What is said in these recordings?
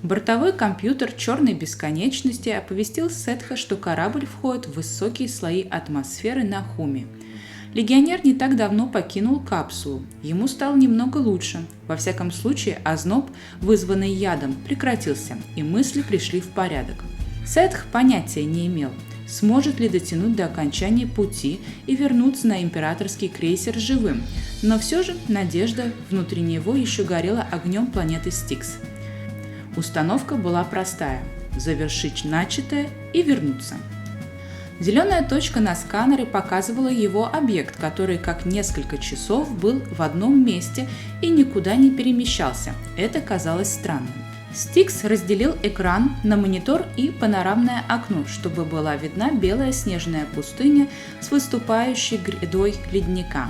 Бортовой компьютер черной бесконечности оповестил Сетха, что корабль входит в высокие слои атмосферы Нахуми. Легионер не так давно покинул капсулу. Ему стало немного лучше. Во всяком случае, озноб, вызванный ядом, прекратился, и мысли пришли в порядок. Сетх понятия не имел, сможет ли дотянуть до окончания пути и вернуться на императорский крейсер живым, но все же надежда внутри него еще горела огнем планеты Стикс. Установка была простая – завершить начатое и вернуться. Зеленая точка на сканере показывала его объект, который как несколько часов был в одном месте и никуда не перемещался. Это казалось странным. Стикс разделил экран на монитор и панорамное окно, чтобы была видна белая снежная пустыня с выступающей грядой ледника.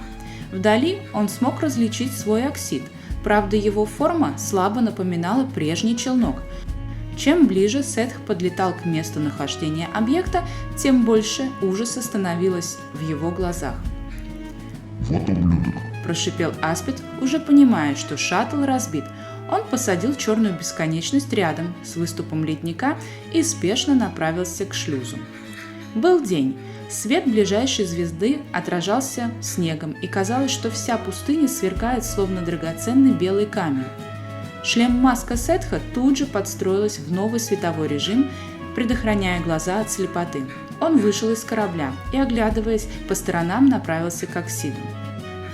Вдали он смог различить свой оксид, правда его форма слабо напоминала прежний челнок. Чем ближе Сетх подлетал к месту нахождения объекта, тем больше ужаса становилось в его глазах. «Вот ублюдок!» – прошипел Аспид, уже понимая, что шаттл разбит. Он посадил черную бесконечность рядом с выступом ледника и спешно направился к шлюзу. Был день. Свет ближайшей звезды отражался снегом, и казалось, что вся пустыня сверкает, словно драгоценный белый камень. Шлем-маска Сетха тут же подстроилась в новый световой режим, предохраняя глаза от слепоты. Он вышел из корабля и, оглядываясь по сторонам, направился к Оксиду.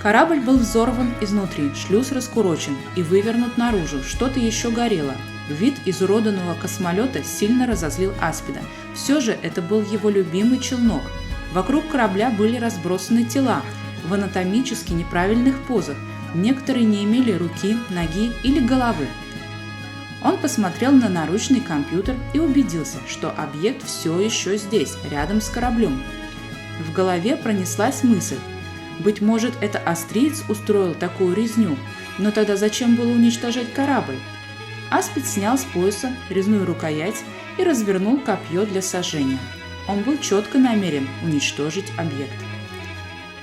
Корабль был взорван изнутри, шлюз раскурочен и вывернут наружу, что-то еще горело. Вид изуродованного космолета сильно разозлил Аспида. Все же это был его любимый челнок. Вокруг корабля были разбросаны тела в анатомически неправильных позах. Некоторые не имели руки, ноги или головы. Он посмотрел на наручный компьютер и убедился, что объект все еще здесь, рядом с кораблем. В голове пронеслась мысль. Быть может, это астриец устроил такую резню, но тогда зачем было уничтожать корабль? Аспид снял с пояса резную рукоять и развернул копье для сожжения. Он был четко намерен уничтожить объект.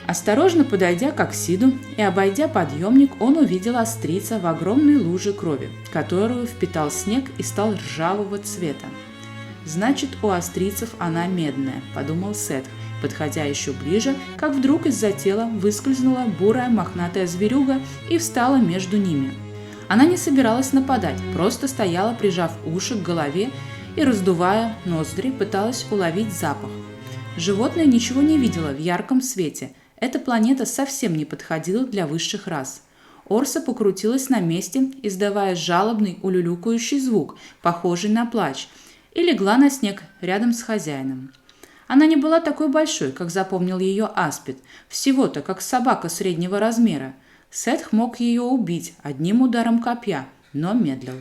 Осторожно подойдя к Оксиду и обойдя подъемник, он увидел астрийца в огромной луже крови, которую впитал снег и стал ржавого цвета. «Значит, у астрийцев она медная», – подумал Сетх, подходя еще ближе, как вдруг из-за тела выскользнула бурая мохнатая зверюга и встала между ними. Она не собиралась нападать, просто стояла, прижав уши к голове и, раздувая ноздри, пыталась уловить запах. Животное ничего не видело в ярком свете. Эта планета совсем не подходила для высших рас. Орса покрутилась на месте, издавая жалобный улюлюкающий звук, похожий на плач, и легла на снег рядом с хозяином. Она не была такой большой, как запомнил ее Аспид, всего-то как собака среднего размера. Сетх мог ее убить одним ударом копья, но медлил.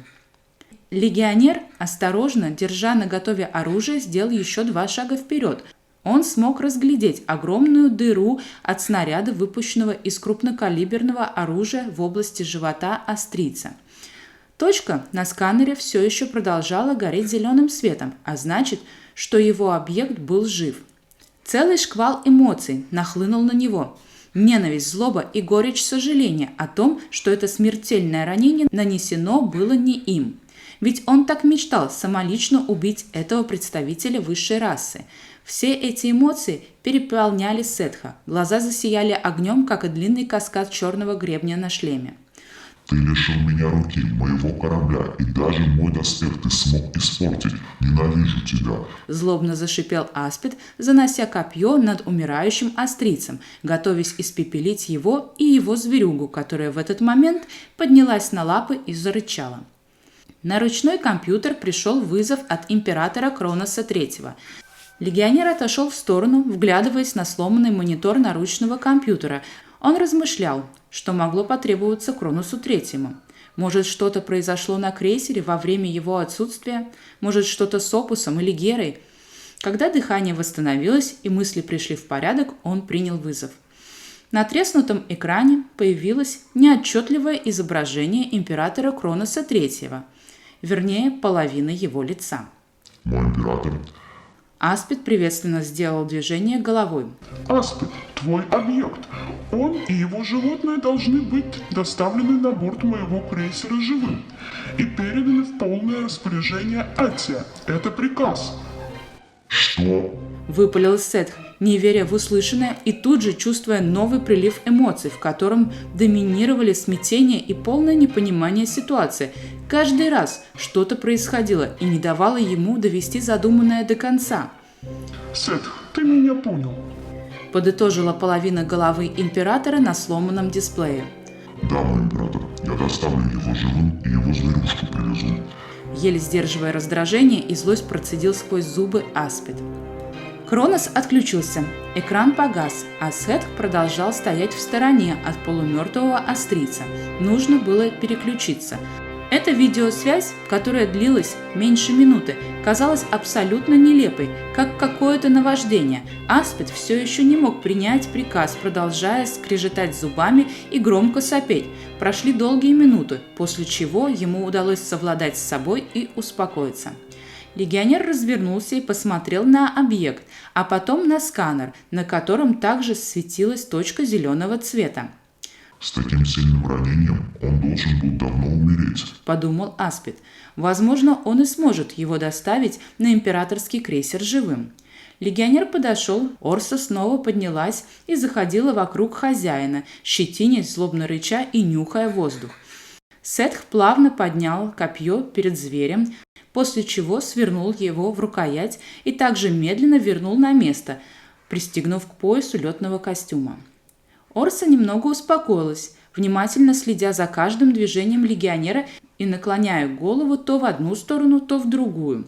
Легионер, осторожно, держа наготове оружие, сделал еще 2 шага вперед. Он смог разглядеть огромную дыру от снаряда, выпущенного из крупнокалиберного оружия в области живота астрийца. Точка на сканере все еще продолжала гореть зеленым светом, а значит, что его объект был жив. Целый шквал эмоций нахлынул на него. Ненависть, злоба и горечь сожаления о том, что это смертельное ранение нанесено было не им. Ведь он так мечтал самолично убить этого представителя высшей расы. Все эти эмоции переполняли Сетха. Глаза засияли огнем, как и длинный каскад черного гребня на шлеме. «Ты лишил меня руки, моего корабля, и даже мой доспех ты смог испортить. Ненавижу тебя!» Злобно зашипел Аспид, занося копье над умирающим астрийцем, готовясь испепелить его и его зверюгу, которая в этот момент поднялась на лапы и зарычала. На ручной компьютер пришел вызов от императора Кроноса III. Легионер отошел в сторону, вглядываясь на сломанный монитор наручного компьютера. Он размышлял, что могло потребоваться Кроносу III. Может, что-то произошло на крейсере во время его отсутствия? Может, что-то с Опусом или Герой? Когда дыхание восстановилось и мысли пришли в порядок, он принял вызов. На треснутом экране появилось неотчетливое изображение императора Кроноса III, вернее, половина его лица. «Мой император...» Аспид приветственно сделал движение головой. Аспид, твой объект. Он и его животные должны быть доставлены на борт моего крейсера живым и переданы в полное распоряжение Атия. Это приказ. Что? Выпалил Сетх, не веря в услышанное и тут же чувствуя новый прилив эмоций, в котором доминировали смятение и полное непонимание ситуации. Каждый раз что-то происходило и не давало ему довести задуманное до конца. Сетх, ты меня понял. Подытожила половина головы императора на сломанном дисплее. Да, мой император, я доставлю его живым и его зверюшку привезу. Еле сдерживая раздражение и злость, процедил сквозь зубы Аспид. Кронос отключился, экран погас, а Сетх продолжал стоять в стороне от полумертвого астрийца. Нужно было переключиться. Эта видеосвязь, которая длилась меньше минуты, казалась абсолютно нелепой, как какое-то наваждение. Аспид все еще не мог принять приказ, продолжая скрежетать зубами и громко сопеть. Прошли долгие минуты, после чего ему удалось совладать с собой и успокоиться. Легионер развернулся и посмотрел на объект, а потом на сканер, на котором также светилась точка зеленого цвета. С таким сильным ранением он должен был давно умереть, Подумал Аспид. Возможно, он и сможет его доставить на императорский крейсер живым. Легионер подошел, Орса снова поднялась и заходила вокруг хозяина, щетинясь, злобно рыча и нюхая воздух. Сетх плавно поднял копье перед зверем, после чего свернул его в рукоять и также медленно вернул на место, пристегнув к поясу летного костюма. Орса немного успокоилась, внимательно следя за каждым движением легионера и наклоняя голову то в одну сторону, то в другую.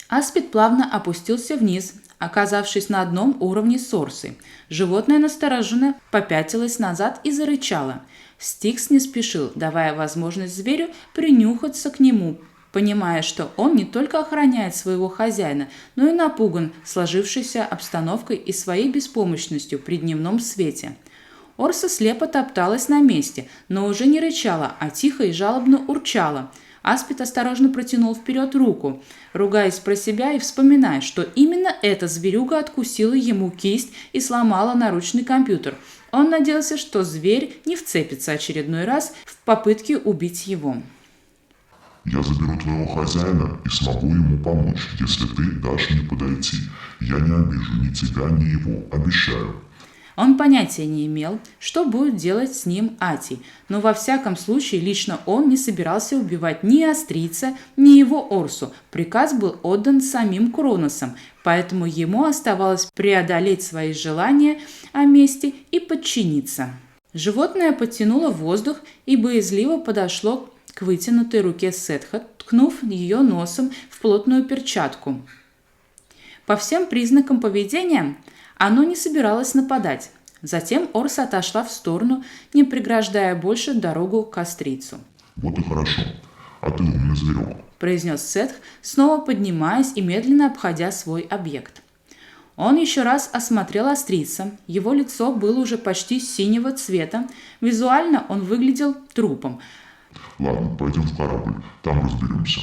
Аспид плавно опустился вниз, оказавшись на одном уровне с Орсой. Животное настороженно попятилось назад и зарычало. Стикс не спешил, давая возможность зверю принюхаться к нему, понимая, что он не только охраняет своего хозяина, но и напуган сложившейся обстановкой и своей беспомощностью при дневном свете. Орса слепо топталась на месте, но уже не рычала, а тихо и жалобно урчала. Аспид осторожно протянул вперед руку, ругаясь про себя и вспоминая, что именно эта зверюга откусила ему кисть и сломала наручный компьютер. Он надеялся, что зверь не вцепится очередной раз в попытке убить его. Я заберу твоего хозяина и смогу ему помочь, если ты дашь мне подойти. Я не обижу ни тебя, ни его, обещаю. Он понятия не имел, что будет делать с ним Атий, но во всяком случае лично он не собирался убивать ни астрийца, ни его Орсу. Приказ был отдан самим Кроносом, поэтому ему оставалось преодолеть свои желания о мести и подчиниться. Животное подтянуло воздух и боязливо подошло к вытянутой руке Сетха, ткнув ее носом в плотную перчатку. По всем признакам поведения оно не собиралось нападать. Затем Орса отошла в сторону, не преграждая больше дорогу к астрийцу. Вот и хорошо. А ты умный зверек. Произнес Сетх, снова поднимаясь и медленно обходя свой объект. Он еще раз осмотрел астрийца. Его лицо было уже почти синего цвета. Визуально он выглядел трупом. Ладно, пойдем в корабль, там разберемся.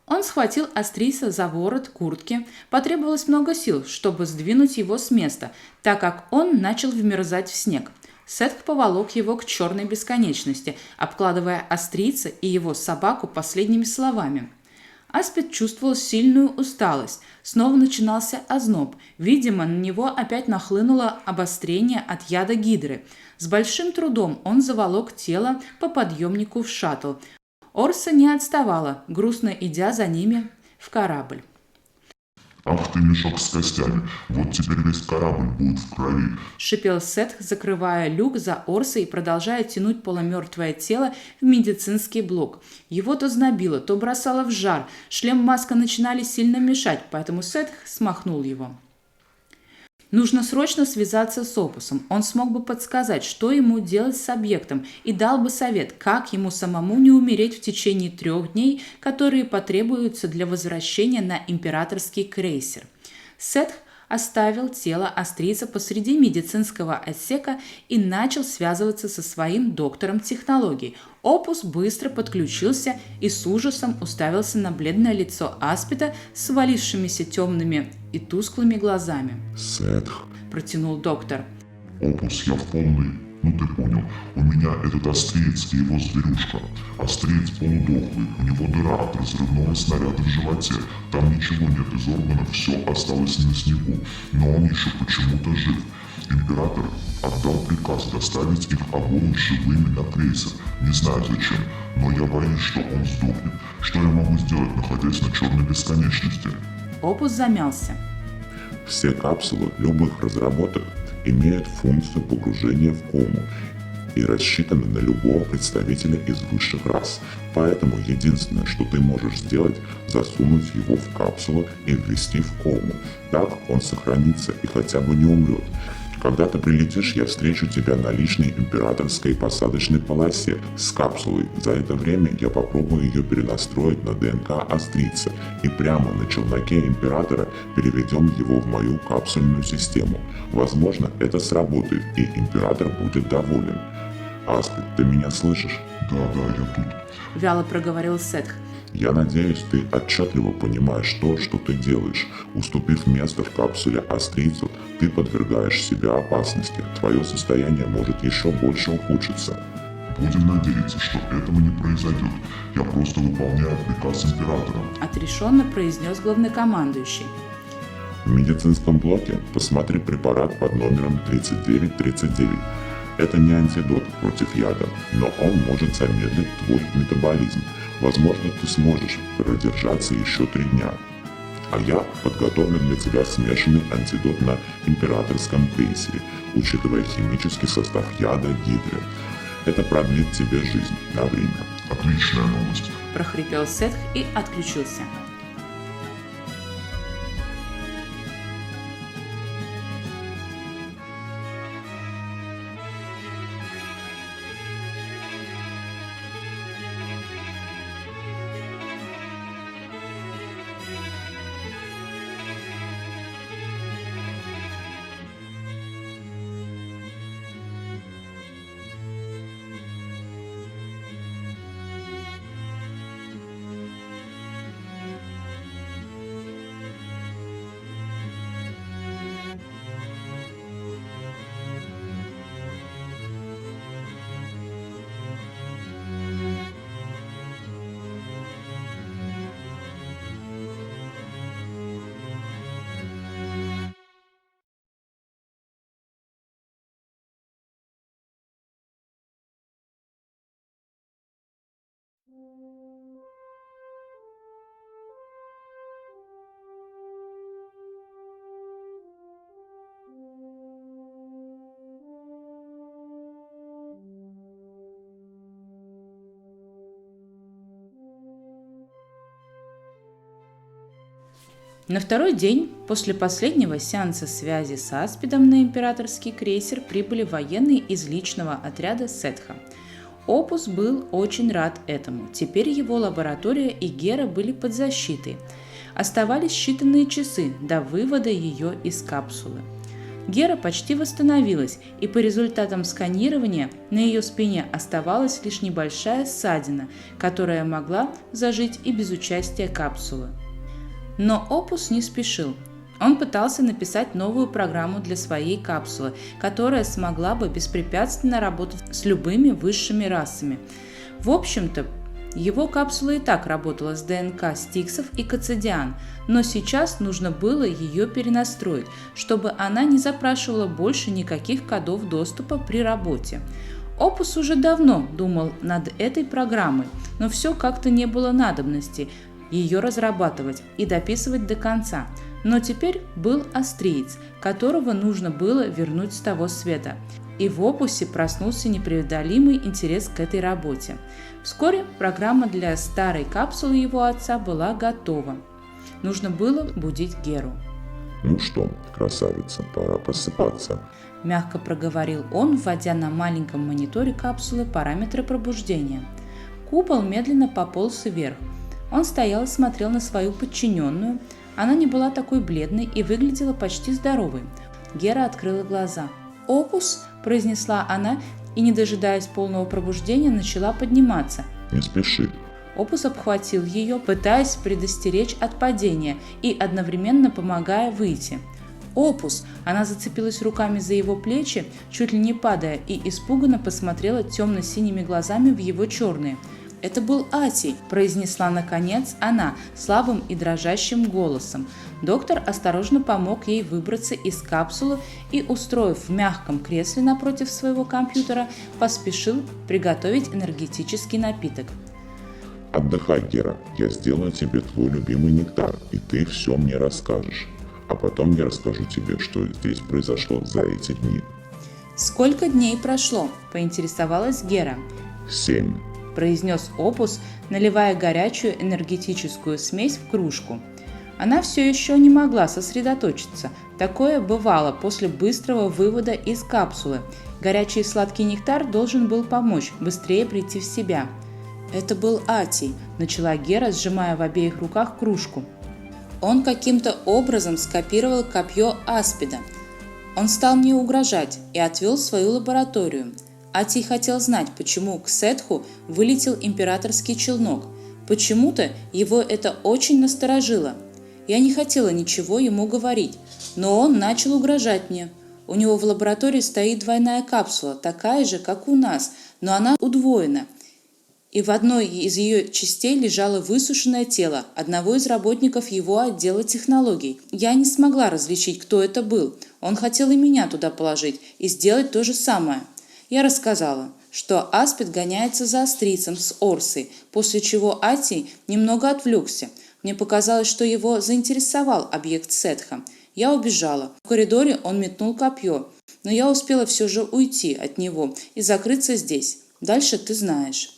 Он схватил астрийца за ворот куртки. Потребовалось много сил, чтобы сдвинуть его с места, так как он начал вмерзать в снег. Сетх поволок его к черной бесконечности, обкладывая астрийца и его собаку последними словами. Аспид чувствовал сильную усталость. Снова начинался озноб. Видимо, на него опять нахлынуло обострение от яда гидры. С большим трудом он заволок тело по подъемнику в шаттл. Орса не отставала, грустно идя за ними в корабль. Ах ты, мешок с костями, вот теперь весь корабль будет в крови. Шипел Сетх, закрывая люк за Орсой и продолжая тянуть полумертвое тело в медицинский блок. Его то знобило, то бросало в жар. Шлем-маска начинали сильно мешать, поэтому Сетх смахнул его. Нужно срочно связаться с Опусом. Он смог бы подсказать, что ему делать с объектом, и дал бы совет, как ему самому не умереть в течение 3 дней, которые потребуются для возвращения на императорский крейсер. Сетх оставил тело австрийца посреди медицинского отсека и начал связываться со своим доктором технологий. Опус быстро подключился и с ужасом уставился на бледное лицо Аспида с свалившимися темными и тусклыми глазами. Сетх. Протянул доктор. Опус, я в полный. Ну ты понял. У меня этот австриец и его зверюшка. Австриец полудохлый, у него дыра от разрывного снаряда в животе. Там ничего нет из органов, все осталось на снегу. Но он еще почему-то жив. Император отдал приказ доставить их обоих живыми на крейсер. Не знаю зачем, но я боюсь, что он сдохнет. Что я могу сделать, находясь на черной бесконечности? Опус замялся. Все капсулы любых разработок имеют функцию погружения в кому и рассчитаны на любого представителя из высших рас. Поэтому единственное, что ты можешь сделать, засунуть его в капсулу и ввести в кому. Так он сохранится и хотя бы не умрет. Когда ты прилетишь, я встречу тебя на личной императорской посадочной полосе с капсулой. За это время я попробую ее перенастроить на ДНК австрийца и прямо на челноке императора переведем его в мою капсульную систему. Возможно, это сработает, и император будет доволен. Аспид, ты меня слышишь? Да, я тут. Вяло проговорил Сетх. Я надеюсь, ты отчетливо понимаешь то, что ты делаешь. Уступив место в капсуле австрийцу, ты подвергаешь себя опасности. Твое состояние может еще больше ухудшиться. Будем надеяться, что этого не произойдет. Я просто выполняю приказ императора. Отрешенно произнес главнокомандующий. В медицинском блоке посмотри препарат под номером 3939. Это не антидот против яда, но он может замедлить твой метаболизм. Возможно, ты сможешь продержаться еще 3 дня. А я подготовлю для тебя смешанный антидот на императорском крейсере, учитывая химический состав яда гидры. Это продлит тебе жизнь на время. Отличная новость. Прохрипел Сетх и отключился. На второй день после последнего сеанса связи с Аспидом на императорский крейсер прибыли военные из личного отряда Сетха. Опус был очень рад этому. Теперь его лаборатория и Гера были под защитой. Оставались считанные часы до вывода ее из капсулы. Гера почти восстановилась, и по результатам сканирования на ее спине оставалась лишь небольшая ссадина, которая могла зажить и без участия капсулы. Но Опус не спешил. Он пытался написать новую программу для своей капсулы, которая смогла бы беспрепятственно работать с любыми высшими расами. В общем-то, его капсула и так работала с ДНК стиксов и кацидиан, но сейчас нужно было ее перенастроить, чтобы она не запрашивала больше никаких кодов доступа при работе. Опус уже давно думал над этой программой, но все как-то не было надобности ее разрабатывать и дописывать до конца. Но теперь был австриец, которого нужно было вернуть с того света. И в Опусе проснулся непреодолимый интерес к этой работе. Вскоре программа для старой капсулы его отца была готова. Нужно было будить Геру. Ну что, красавица, пора просыпаться. Мягко проговорил он, вводя на маленьком мониторе капсулы параметры пробуждения. Купол медленно пополз вверх. Он стоял и смотрел на свою подчиненную. Она не была такой бледной и выглядела почти здоровой. Гера открыла глаза. «Опус?» – произнесла она и, не дожидаясь полного пробуждения, начала подниматься. Не спеши. Опус обхватил ее, пытаясь предостеречь от падения и одновременно помогая выйти. «Опус!» – она зацепилась руками за его плечи, чуть ли не падая, и испуганно посмотрела темно-синими глазами в его черные. «Это был Атий», – произнесла наконец она слабым и дрожащим голосом. Доктор осторожно помог ей выбраться из капсулы и, устроив в мягком кресле напротив своего компьютера, поспешил приготовить энергетический напиток. Отдыхай, Гера. Я сделаю тебе твой любимый нектар, и ты все мне расскажешь. А потом я расскажу тебе, что здесь произошло за эти дни. «Сколько дней прошло?» – поинтересовалась Гера. 7. – произнес Опус, наливая горячую энергетическую смесь в кружку. Она все еще не могла сосредоточиться. Такое бывало после быстрого вывода из капсулы. Горячий сладкий нектар должен был помочь быстрее прийти в себя. «Это был Атий», – начала Гера, сжимая в обеих руках кружку. «Он каким-то образом скопировал копье Аспида. Он стал мне угрожать и отвел свою лабораторию. Атий хотел знать, почему к Сетху вылетел императорский челнок. Почему-то его это очень насторожило. Я не хотела ничего ему говорить, но он начал угрожать мне. У него в лаборатории стоит двойная капсула, такая же, как у нас, но она удвоена. И в одной из ее частей лежало высушенное тело одного из работников его отдела технологий. Я не смогла различить, кто это был. Он хотел и меня туда положить и сделать то же самое. Я рассказала, что Аспид гоняется за астрийцем с Орсой, после чего Атий немного отвлекся. Мне показалось, что его заинтересовал объект Сетха. Я убежала. В коридоре он метнул копье, но я успела все же уйти от него и закрыться здесь. Дальше ты знаешь».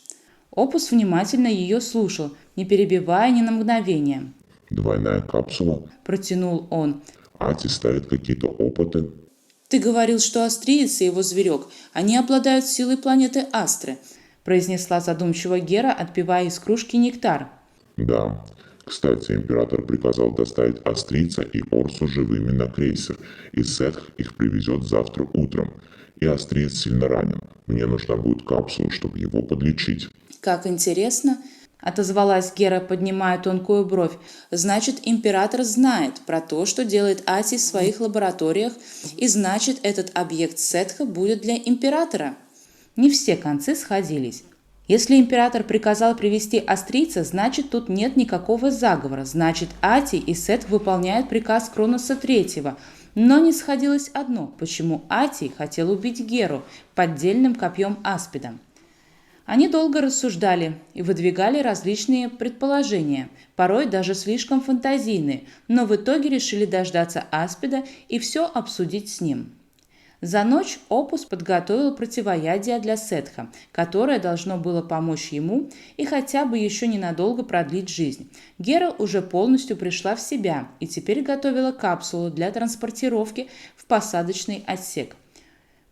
Опус внимательно ее слушал, не перебивая ни на мгновение. Двойная капсула. Протянул он. Атий ставит какие-то опыты. «Ты говорил, что астриец и его зверек, они обладают силой планеты Астры», произнесла задумчиво Гера, отпивая из кружки нектар. Да. Кстати, император приказал доставить астрийца и Орсу живыми на крейсер, и Сетх их привезет завтра утром. И астриец сильно ранен. Мне нужна будет капсула, чтобы его подлечить. «Как интересно», – отозвалась Гера, поднимая тонкую бровь. «Значит, император знает про то, что делает Атий в своих лабораториях, и значит, этот объект Сетха будет для императора». Не все концы сходились. Если император приказал привести астрийца, значит, тут нет никакого заговора. Значит, Атий и Сетх выполняют приказ Кроноса III. Но не сходилось одно, почему Атий хотел убить Геру поддельным копьем Аспида. Они долго рассуждали и выдвигали различные предположения, порой даже слишком фантазийные, но в итоге решили дождаться Аспида и все обсудить с ним. За ночь Опус подготовил противоядие для Сетха, которое должно было помочь ему и хотя бы еще ненадолго продлить жизнь. Гера уже полностью пришла в себя и теперь готовила капсулу для транспортировки в посадочный отсек.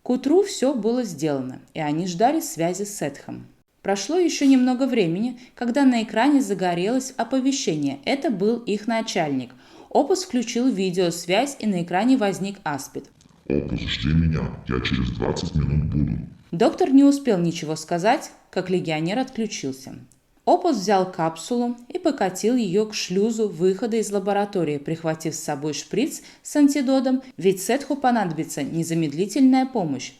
К утру все было сделано, и они ждали связи с Сетхом. Прошло еще немного времени, когда на экране загорелось оповещение. Это был их начальник. Опус включил видеосвязь, и на экране возник Аспид. «Опус, жди меня, я через 20 минут буду». Доктор не успел ничего сказать, как легионер отключился. Опус взял капсулу и покатил ее к шлюзу выхода из лаборатории, прихватив с собой шприц с антидотом, ведь Сетху понадобится незамедлительная помощь.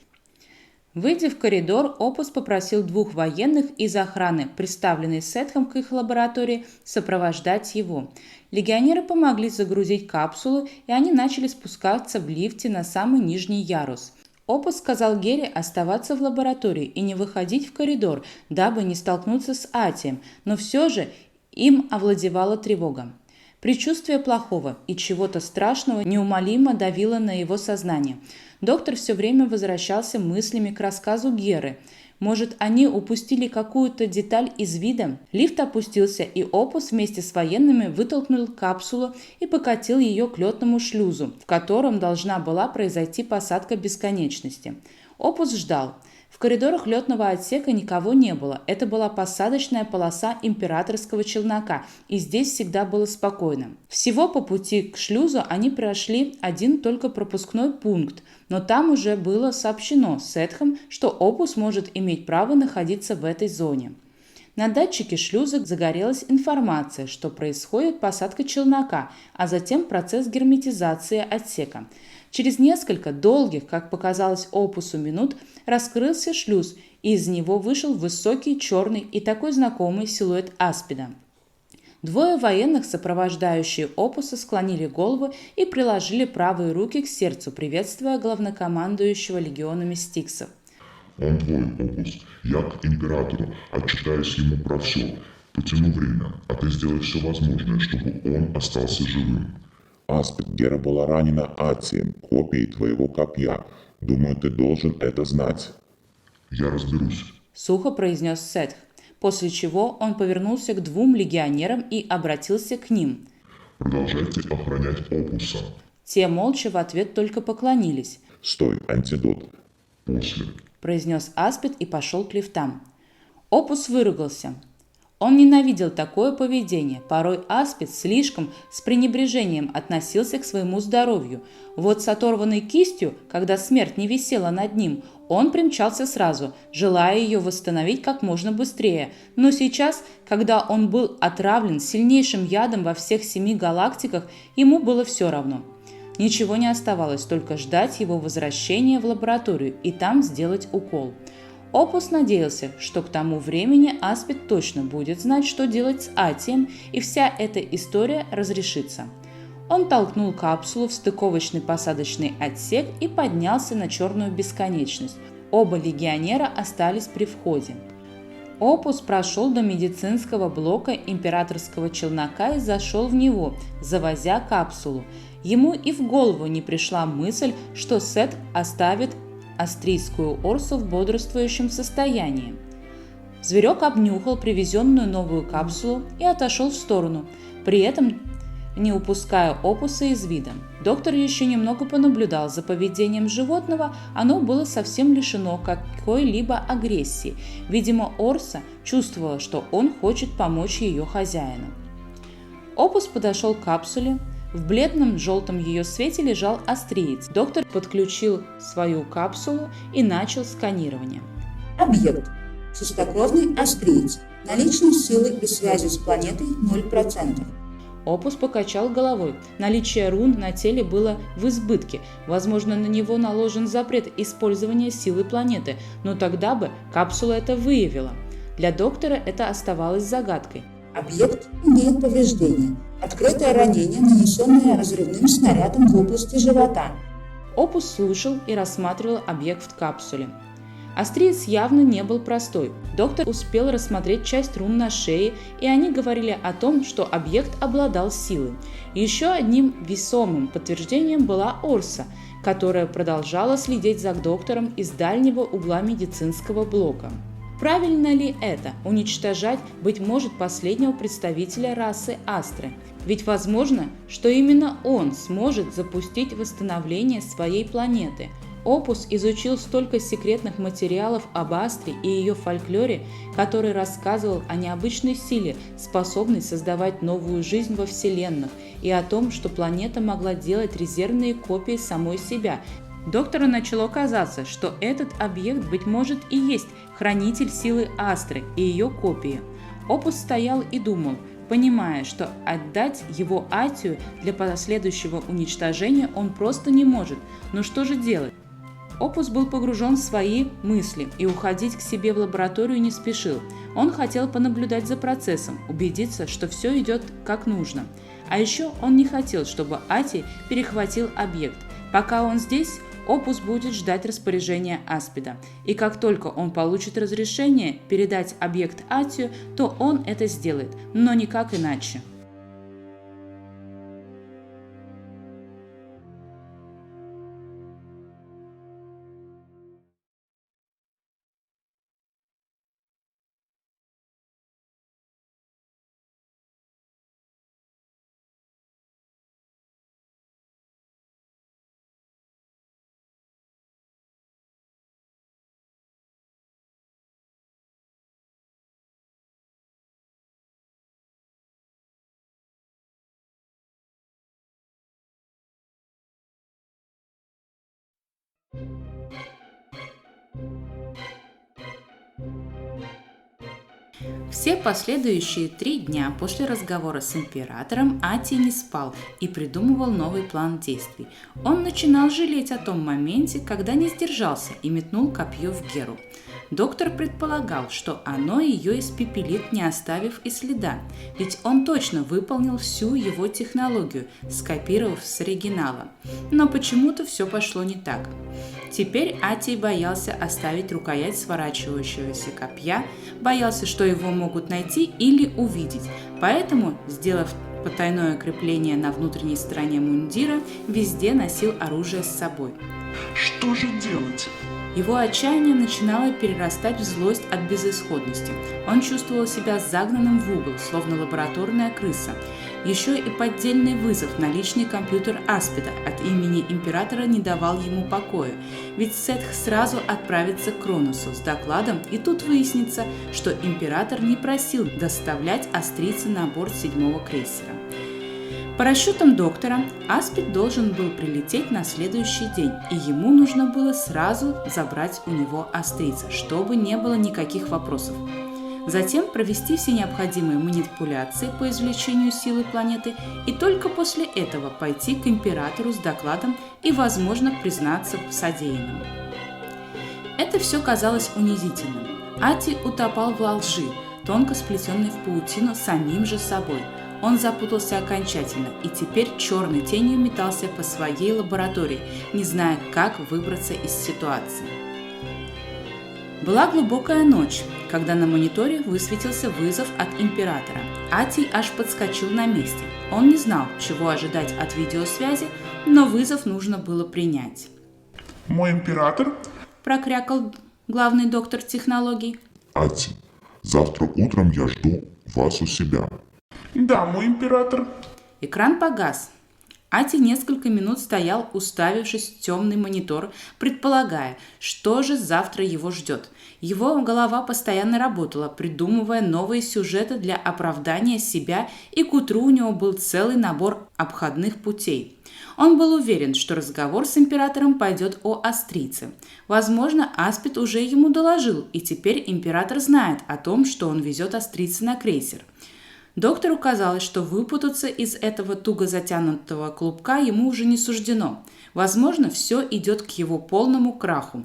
Выйдя в коридор, Опус попросил 2 военных из охраны, представленной Сетхом к их лаборатории, сопровождать его. Легионеры помогли загрузить капсулу, и они начали спускаться в лифте на самый нижний ярус. Опус сказал Гере оставаться в лаборатории и не выходить в коридор, дабы не столкнуться с Атием, но все же им овладевала тревога. Предчувствие плохого и чего-то страшного неумолимо давило на его сознание. Доктор все время возвращался мыслями к рассказу Геры. Может, они упустили какую-то деталь из вида? Лифт опустился, и Опус вместе с военными вытолкнул капсулу и покатил ее к летному шлюзу, в котором должна была произойти посадка бесконечности. Опус ждал. В коридорах летного отсека никого не было. Это была посадочная полоса императорского челнока, и здесь всегда было спокойно. Всего по пути к шлюзу они прошли один только пропускной пункт, но там уже было сообщено Сетхом, что Опус может иметь право находиться в этой зоне. На датчике шлюза загорелась информация, что происходит посадка челнока, а затем процесс герметизации отсека. Через несколько долгих, как показалось Опусу, минут раскрылся шлюз, и из него вышел высокий, черный и такой знакомый силуэт Аспида. Двое военных, сопровождающие Опуса, склонили голову и приложили правые руки к сердцу, приветствуя главнокомандующего легионами Стиксов. Он твой, Опус. Я к императору, отчитаюсь ему про все. Потяну время, а ты сделай все возможное, чтобы он остался живым. Аспид, Гера была ранена Атием, копией твоего копья. Думаю, ты должен это знать. Я разберусь. Сухо произнес Сетх, после чего он повернулся к двум легионерам и обратился к ним. Продолжайте охранять Опуса. Те молча в ответ только поклонились. Стой, антидот. После. Произнес Аспид и пошел к лифтам. Опус выругался. Он ненавидел такое поведение. Порой Аспид слишком с пренебрежением относился к своему здоровью. Вот с оторванной кистью, когда смерть не висела над ним, он примчался сразу, желая ее восстановить как можно быстрее. Но сейчас, когда он был отравлен сильнейшим ядом во всех 7 галактиках, ему было все равно. Ничего не оставалось, только ждать его возвращения в лабораторию и там сделать укол. Опус надеялся, что к тому времени Аспид точно будет знать, что делать с Атием, и вся эта история разрешится. Он толкнул капсулу в стыковочный посадочный отсек и поднялся на черную бесконечность. Оба легионера остались при входе. Опус прошел до медицинского блока императорского челнока и зашел в него, завозя капсулу. Ему и в голову не пришла мысль, что Сет оставит астрийскую Орсу в бодрствующем состоянии. Зверек обнюхал привезенную новую капсулу и отошел в сторону, при этом не упуская Опуса из вида. Доктор еще немного понаблюдал за поведением животного, оно было совсем лишено какой-либо агрессии. Видимо, Орса чувствовала, что он хочет помочь ее хозяину. Опус подошел к капсуле. В бледном желтом ее свете лежал астриец. Доктор подключил свою капсулу и начал сканирование. Объект. Чистокровный астриец. Наличие силы и связи с планетой 0%. Опус покачал головой. Наличие рун на теле было в избытке. Возможно, на него наложен запрет использования силы планеты, но тогда бы капсула это выявила. Для доктора это оставалось загадкой. Объект имеет повреждения. Открытое ранение, нанесенное разрывным снарядом в области живота. Опус слушал и рассматривал объект в капсуле. Астриец явно не был простой. Доктор успел рассмотреть часть рун на шее, и они говорили о том, что объект обладал силой. Еще одним весомым подтверждением была Орса, которая продолжала следить за доктором из дальнего угла медицинского блока. Правильно ли это – уничтожать, быть может, последнего представителя расы Астры? Ведь возможно, что именно он сможет запустить восстановление своей планеты. Опус изучил столько секретных материалов об Астре и ее фольклоре, который рассказывал о необычной силе, способной создавать новую жизнь во Вселенных, и о том, что планета могла делать резервные копии самой себя. Доктору начало казаться, что этот объект, быть может, и есть хранитель силы Астры и ее копии. Опус стоял и думал, понимая, что отдать его Атию для последующего уничтожения он просто не может. Но что же делать? Опус был погружен в свои мысли и уходить к себе в лабораторию не спешил. Он хотел понаблюдать за процессом, убедиться, что все идет как нужно. А еще он не хотел, чтобы Ати перехватил объект. Пока он здесь, Опус будет ждать распоряжения Аспида. И как только он получит разрешение передать объект Атию, то он это сделает, но никак иначе. Все последующие 3 дня после разговора с императором Ати не спал и придумывал новый план действий. Он начинал жалеть о том моменте, когда не сдержался и метнул копье в Геру. Доктор предполагал, что оно ее испепелит, не оставив и следа, ведь он точно выполнил всю его технологию, скопировав с оригинала. Но почему-то все пошло не так. Теперь Атий боялся оставить рукоять сворачивающегося копья, боялся, что его могут найти или увидеть, поэтому, сделав потайное крепление на внутренней стороне мундира, везде носил оружие с собой. Что же делать? Его отчаяние начинало перерастать в злость от безысходности. Он чувствовал себя загнанным в угол, словно лабораторная крыса. Еще и поддельный вызов на личный компьютер Аспида от имени императора не давал ему покоя, ведь Сетх сразу отправится к Кроносу с докладом, и тут выяснится, что император не просил доставлять астрийца на борт 7-го крейсера. По расчетам доктора, Аспид должен был прилететь на следующий день, и ему нужно было сразу забрать у него астрийца, чтобы не было никаких вопросов. Затем провести все необходимые манипуляции по извлечению силы планеты и только после этого пойти к императору с докладом и, возможно, признаться в содеянном. Это все казалось унизительным. Ати утопал в лжи, тонко сплетенной в паутину самим же собой. Он запутался окончательно и теперь черной тенью метался по своей лаборатории, не зная, как выбраться из ситуации. Была глубокая ночь, когда на мониторе высветился вызов от императора. Атий аж подскочил на месте. Он не знал, чего ожидать от видеосвязи, но вызов нужно было принять. Мой император? Прокрякал главный доктор технологий. Ати, завтра утром я жду вас у себя. Да, мой император. Экран погас. Ати несколько минут стоял, уставившись в темный монитор, предполагая, что же завтра его ждет. Его голова постоянно работала, придумывая новые сюжеты для оправдания себя, и к утру у него был целый набор обходных путей. Он был уверен, что разговор с императором пойдет о астрийце. Возможно, Аспид уже ему доложил, и теперь император знает о том, что он везет астрийца на крейсер. Доктору казалось, что выпутаться из этого туго затянутого клубка ему уже не суждено. Возможно, все идет к его полному краху.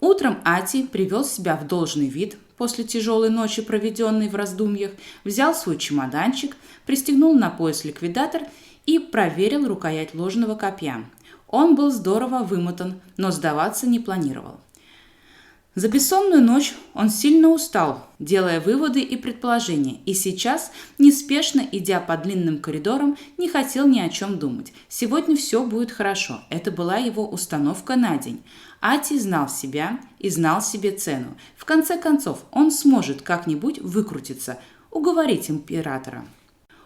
Утром Ати привел себя в должный вид после тяжелой ночи, проведенной в раздумьях, взял свой чемоданчик, пристегнул на пояс ликвидатор и проверил рукоять ложного копья. Он был здорово вымотан, но сдаваться не планировал. За бессонную ночь он сильно устал, делая выводы и предположения, и сейчас, неспешно идя по длинным коридорам, не хотел ни о чем думать. Сегодня все будет хорошо. Это была его установка на день. Ати знал себя и знал себе цену. В конце концов, он сможет как-нибудь выкрутиться, уговорить императора.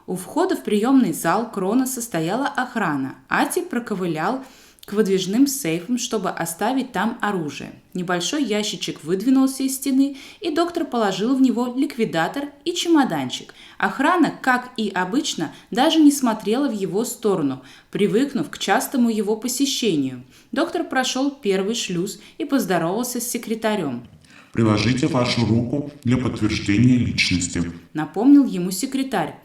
У входа в приемный зал Кроноса стояла охрана. Ати проковылял к выдвижным сейфам, чтобы оставить там оружие. Небольшой ящичек выдвинулся из стены, и доктор положил в него ликвидатор и чемоданчик. Охрана, как и обычно, даже не смотрела в его сторону, привыкнув к частому его посещению. Доктор прошел первый шлюз и поздоровался с секретарем. Приложите вашу руку для подтверждения личности. Напомнил ему секретарь.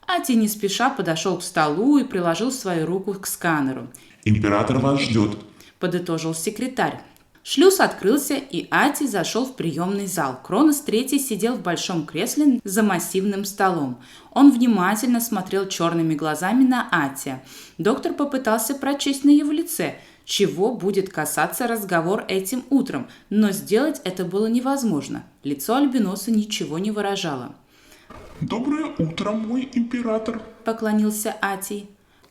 Ати не спеша подошел к столу и приложил свою руку к сканеру. Император вас ждет. Подытожил секретарь. Шлюз открылся, и Ати зашел в приемный зал. Кронос III сидел в большом кресле за массивным столом. Он внимательно смотрел черными глазами на Атия. Доктор попытался прочесть на его лице, чего будет касаться разговор этим утром, но сделать это было невозможно. Лицо альбиноса ничего не выражало. Доброе утро, мой император. Поклонился Атий.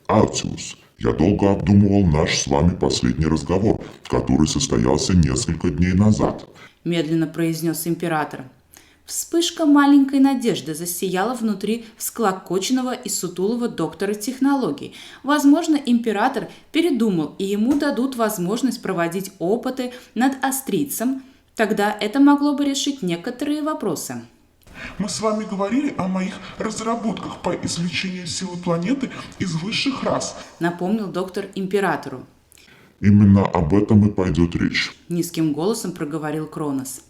Атиус, я долго обдумывал наш с вами последний разговор, который состоялся несколько дней назад. Медленно произнес император. Вспышка маленькой надежды засияла внутри всклокоченного и сутулого доктора технологий. Возможно, император передумал, и ему дадут возможность проводить опыты над астрийцем. Тогда это могло бы решить некоторые вопросы. Мы с вами говорили о моих разработках по извлечению силы планеты из высших рас. Напомнил доктор императору. Именно об этом и пойдет речь. Низким голосом проговорил Кронос.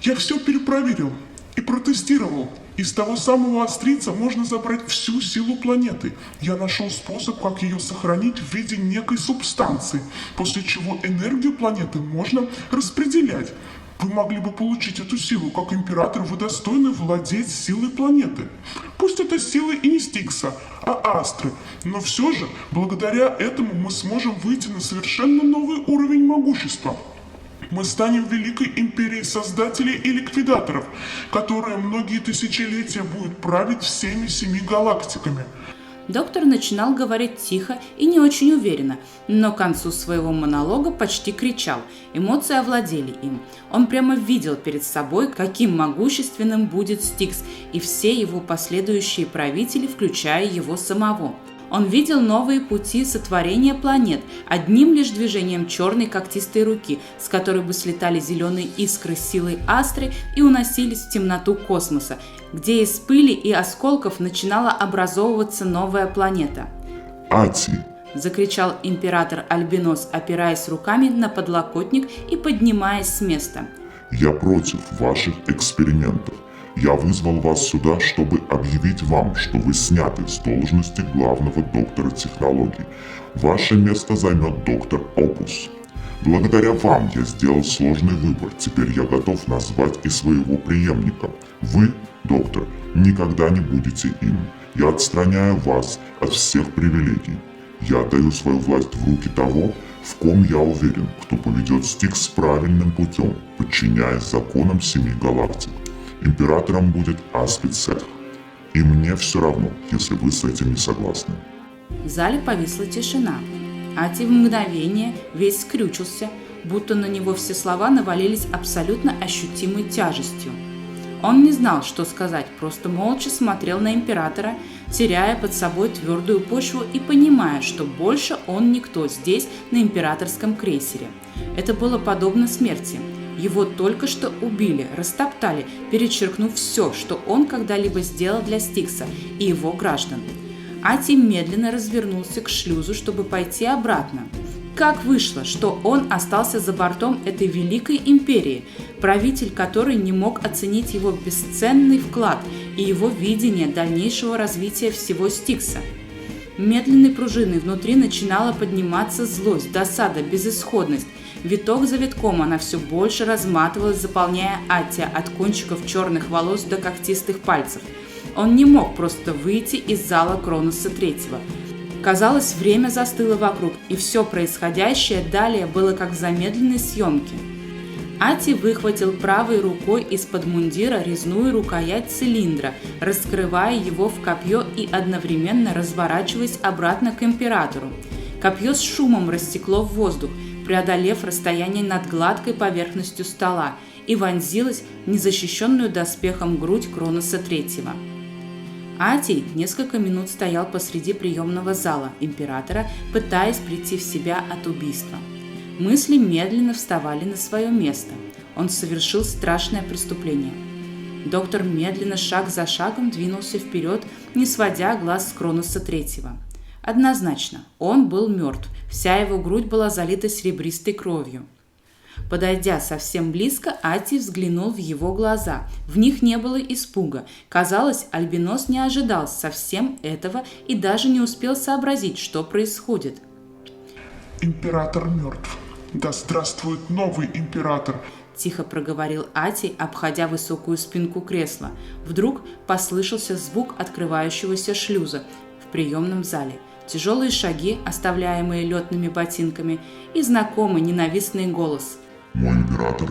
Я все перепроверил и протестировал. Из того самого острица можно забрать всю силу планеты. Я нашел способ, как ее сохранить в виде некой субстанции, после чего энергию планеты можно распределять. Вы могли бы получить эту силу, как император, вы достойны владеть силой планеты. Пусть это силы и не Стикса, а Астры, но все же, благодаря этому мы сможем выйти на совершенно новый уровень могущества. Мы станем великой империей создателей и ликвидаторов, которая многие тысячелетия будет править всеми 7 галактиками. Доктор начинал говорить тихо и не очень уверенно, но к концу своего монолога почти кричал. Эмоции овладели им. Он прямо видел перед собой, каким могущественным будет Стикс и все его последующие правители, включая его самого. Он видел новые пути сотворения планет одним лишь движением черной когтистой руки, с которой бы слетали зеленые искры силой Астры и уносились в темноту космоса, где из пыли и осколков начинала образовываться новая планета. Ати, Закричал император Альбинос, опираясь руками на подлокотник и поднимаясь с места. я против ваших экспериментов. Я вызвал вас сюда, чтобы объявить вам, что вы сняты с должности главного доктора технологий. Ваше место займет доктор Опус. Благодаря вам я сделал сложный выбор. Теперь я готов назвать и своего преемника. Вы, доктор, никогда не будете им. Я отстраняю вас от всех привилегий. Я отдаю свою власть в руки того, в ком я уверен, кто поведет Стикс правильным путем, подчиняясь законам 7 галактик. Императором будет Аспид Сетх. И мне все равно, если вы с этим не согласны. В зале повисла тишина. Ати в мгновение весь скрючился, будто на него все слова навалились абсолютно ощутимой тяжестью. Он не знал, что сказать, просто молча смотрел на императора, теряя под собой твердую почву и понимая, что больше он никто здесь, на императорском крейсере. Это было подобно смерти. Его только что убили, растоптали, перечеркнув все, что он когда-либо сделал для Стикса и его граждан. Ати медленно развернулся к шлюзу, чтобы пойти обратно. Как вышло, что он остался за бортом этой великой империи, правитель которой не мог оценить его бесценный вклад и его видение дальнейшего развития всего Стикса? Медленной пружиной внутри начинала подниматься злость, досада, безысходность. Виток за витком она все больше разматывалась, заполняя Ати от кончиков черных волос до когтистых пальцев. Он не мог просто выйти из зала Кроноса III. Казалось, время застыло вокруг, и все происходящее далее было как в замедленной съемке. Ати выхватил правой рукой из-под мундира резную рукоять цилиндра, раскрывая его в копье и одновременно разворачиваясь обратно к императору. Копье с шумом рассекло в воздух, преодолев расстояние над гладкой поверхностью стола, и вонзилось в незащищенную доспехом грудь Кроноса III. Ати несколько минут стоял посреди приемного зала императора, пытаясь прийти в себя от убийства. Мысли медленно вставали на свое место. Он совершил страшное преступление. Доктор медленно, шаг за шагом, двинулся вперед, не сводя глаз с Кроноса III. Однозначно, он был мертв, вся его грудь была залита серебристой кровью. Подойдя совсем близко, Ати взглянул в его глаза. В них не было испуга. Казалось, Альбинос не ожидал совсем этого и даже не успел сообразить, что происходит. Император мертв. Да здравствует новый император. Тихо проговорил Ати, обходя высокую спинку кресла. Вдруг послышался звук открывающегося шлюза в приемном зале. Тяжелые шаги, оставляемые летными ботинками, и знакомый ненавистный голос. Мой император